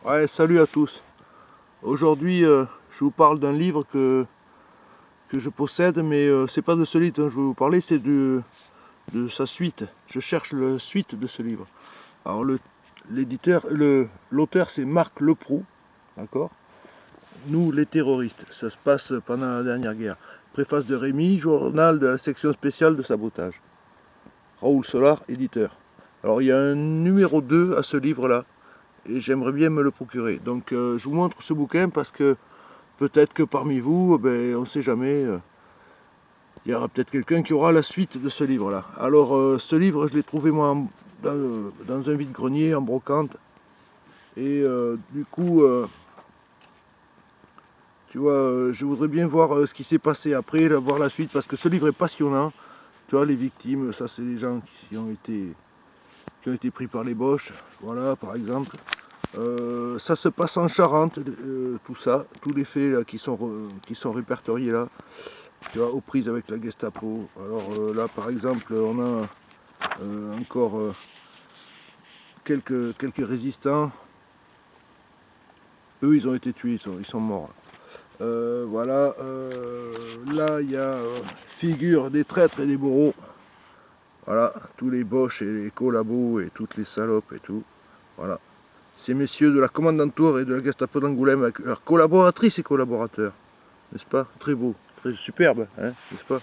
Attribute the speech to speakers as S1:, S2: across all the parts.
S1: Ouais, salut à tous. Aujourd'hui, je vous parle d'un livre que je possède, mais c'est pas de ce livre dont je vais vous parler, c'est de sa suite. Je cherche la suite de ce livre. Alors l'auteur c'est Marc Leproux, d'accord? Nous les terroristes, ça se passe pendant la dernière guerre. Préface de Rémy, journal de la section spéciale de sabotage. Raoul Solar, éditeur. Alors il y a un numéro 2 à ce livre-là, et j'aimerais bien me le procurer. Donc je vous montre ce bouquin parce que peut-être que parmi vous, ben, on ne sait jamais, il y aura peut-être quelqu'un qui aura la suite de ce livre-là. Alors, ce livre, je l'ai trouvé moi dans un vide-grenier, en brocante. Et du coup, tu vois, je voudrais bien voir ce qui s'est passé après, voir la suite, parce que ce livre est passionnant. Tu vois, les victimes, ça c'est les gens qui ont été pris par les Boches, voilà, par exemple. Ça se passe en Charente, tout ça, tous les faits là, qui sont répertoriés là. Tu vois, aux prises avec la Gestapo. Alors là, par exemple, on a encore quelques résistants. Eux, ils ont été tués, ils sont morts. Voilà, là, il y a figure des traîtres et des bourreaux. Voilà, tous les boches et les collabos et toutes les salopes et tout. Voilà. Ces messieurs de la commandanture et de la Gestapo d'Angoulême avec leurs collaboratrices et collaborateurs. N'est-ce pas? Très beau, très superbe, hein, n'est-ce pas?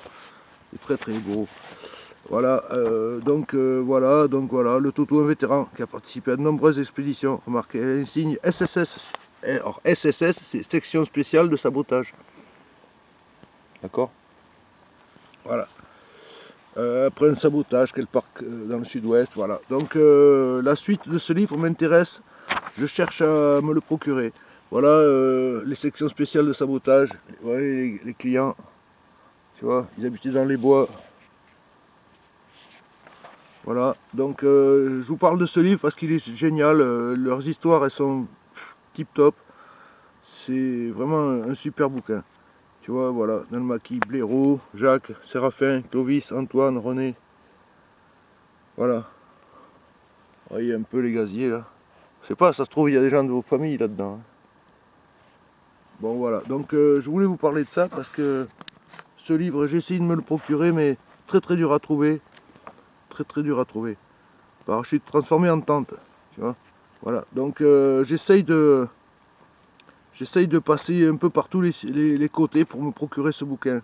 S1: Les traîtres et les bourreaux. Voilà, donc voilà, le Toto, un vétéran qui a participé à de nombreuses expéditions. Remarquez, l'insigne SSS. Alors, SSS, c'est section spéciale de sabotage. D'accord? Voilà. Après un sabotage, quel parc dans le sud-ouest, voilà. Donc, la suite de ce livre m'intéresse. Je cherche à me le procurer. Voilà, les sections spéciales de sabotage. Voilà, les clients, tu vois, ils habitaient dans les bois. Voilà, donc je vous parle de ce livre parce qu'il est génial, leurs histoires elles sont tip top, c'est vraiment un super bouquin. Tu vois, voilà, dans le maquis, Blaireau, Jacques, Séraphin, Clovis, Antoine, René, voilà. Voyez un peu les gaziers là. Je sais pas, ça se trouve il y a des gens de vos familles là-dedans, hein. Bon voilà, donc je voulais vous parler de ça parce que ce livre, j'ai essayé de me le procurer mais très dur à trouver, très dur à trouver. Alors je suis transformé en tente, tu vois. Voilà, donc j'essaye de passer un peu par tous les côtés pour me procurer ce bouquin.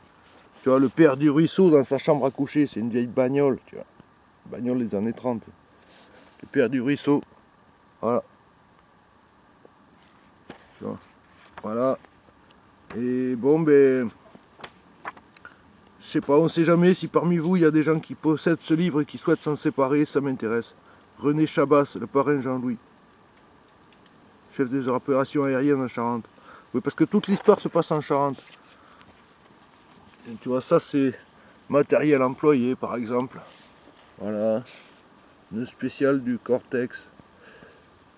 S1: Tu vois, le père du ruisseau dans sa chambre à coucher, c'est une vieille bagnole, tu vois. Bagnole des années 30. Le père du ruisseau, voilà. Tu vois, voilà. Et bon, ben, je sais pas, on sait jamais si parmi vous il y a des gens qui possèdent ce livre et qui souhaitent s'en séparer, ça m'intéresse. René Chabas, le parrain Jean-Louis, chef des opérations aériennes en Charente. Oui, parce que toute l'histoire se passe en Charente. Et tu vois, ça c'est matériel employé, par exemple. Voilà. Le spécial du Cortex.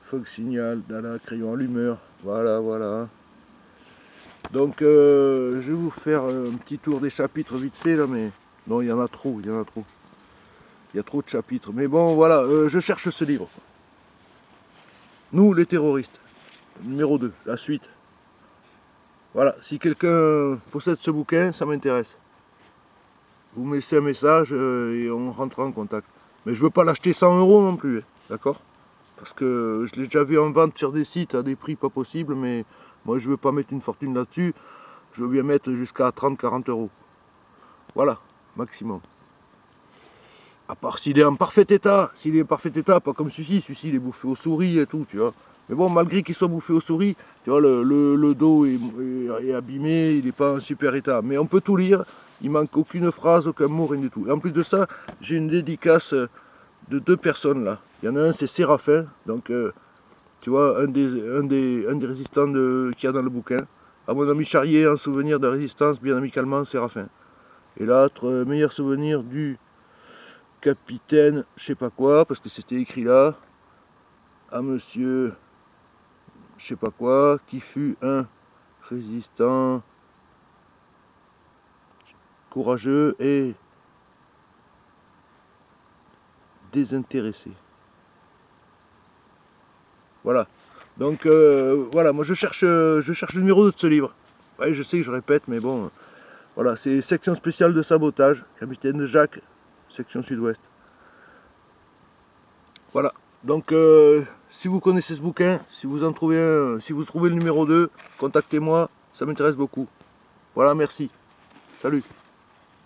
S1: Fog signal, dala, crayon allumeur. Voilà, voilà. Donc, je vais vous faire un petit tour des chapitres vite fait, là, mais... Non, il y en a trop, il y en a trop. Il y a trop de chapitres. Mais bon, voilà, je cherche ce livre. Nous, les terroristes. Numéro 2, la suite. Voilà, si quelqu'un possède ce bouquin, ça m'intéresse. Vous me laissez un message et on rentrera en contact. Mais je veux pas l'acheter 100 € non plus, hein, d'accord? Parce que je l'ai déjà vu en vente sur des sites à des prix pas possibles, mais moi je veux pas mettre une fortune là-dessus. Je veux bien mettre jusqu'à 30-40 €. Voilà, maximum. À part s'il est en parfait état. S'il est en parfait état, pas comme celui-ci il est bouffé aux souris et tout, tu vois. Mais bon, malgré qu'il soit bouffé aux souris, tu vois, le dos est abîmé, il n'est pas en super état. Mais on peut tout lire, il manque aucune phrase, aucun mot, rien du tout. Et en plus de ça, j'ai une dédicace de 2 personnes là. Il y en a un, c'est Séraphin, donc tu vois, un des résistants qu'il y a dans le bouquin. À mon ami Charrier, en souvenir de résistance, bien amicalement, Séraphin. Et l'autre, meilleur souvenir du capitaine, je sais pas quoi, parce que c'était écrit là, à monsieur, je sais pas quoi, qui fut un résistant courageux et désintéressé. Voilà. Donc voilà, moi je cherche le numéro 2 de ce livre. Ouais, je sais que je répète, mais bon, voilà, c'est section spéciale de sabotage, capitaine Jacques, section sud-ouest. Voilà, donc si vous connaissez ce bouquin, si vous en trouvez un, si vous trouvez le numéro 2, contactez-moi, ça m'intéresse beaucoup. Voilà, merci. Salut.